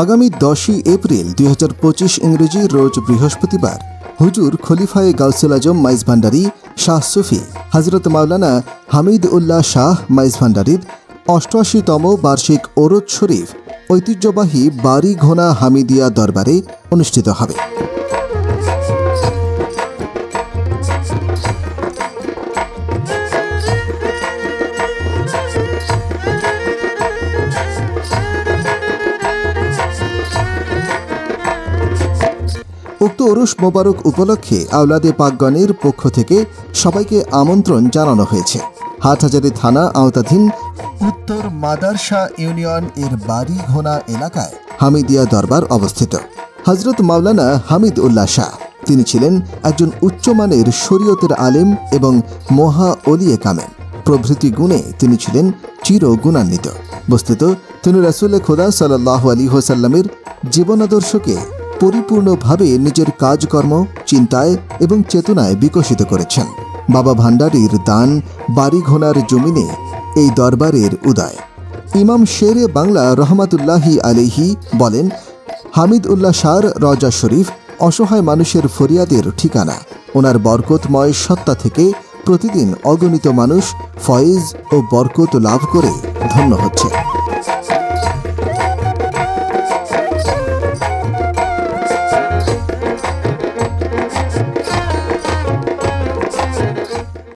আগামী 10ই এপ্রিল 2025 ইংরেজি রোজ বৃহস্পতিবার হুজুর খলিফায়ে গাউসুল আজম মাইজ ভান্ডারী শাহ সুফি হজরত মাওলানা হামিদ উল্লাহ শাহ মাইজ ভান্ডারীর 88তম বার্ষিক ওরদ শরীফ ঐতিহ্যবাহী বাড়ি ঘোনা হামিদিয়া দরবারে অনুষ্ঠিত হবে। উক্ত ওরস মোবারক উপলক্ষে আওলাদে পাকগণের পক্ষ থেকে সবাইকে আমন্ত্রণ জানানো হয়েছে। হাটহাজারী থানা আওতাধীন উত্তর মাদারশা ইউনিয়ন এর বাড়ি ঘোনা এলাকায় হামিদিয়া দরবার অবস্থিত। হজরত মাওলানা হামিদ উল্লাহ শাহ তিনি ছিলেন একজন উচ্চমানের শরীয়তের আলেম এবং মহা ওলিয়ে কামেল প্রভৃতি গুণে তিনি ছিলেন চির গুণান্বিত। বস্তুত তিনি রাসূল খোদা সাল্লাল্লাহু আলাইহি ওয়াসাল্লামের জীবনাদর্শকে পরিপূর্ণভাবে নিজের কাজকর্ম, চিন্তায় এবং চেতনায় বিকশিত করেছেন। বাবা ভান্ডারীর দান বাড়ি ঘোনার জমিনে এই দরবারের উদয়। ইমাম শেরে বাংলা রহমাতুল্লাহি আলাইহি বলেন, হামিদ উল্লাহ শাহর রওজা শরীফ অসহায় মানুষের ফরিয়াদের ঠিকানা। ওনার বরকতময় সত্তা থেকে প্রতিদিন অগণিত মানুষ ফয়েজ ও বরকত লাভ করে ধন্য হচ্ছে।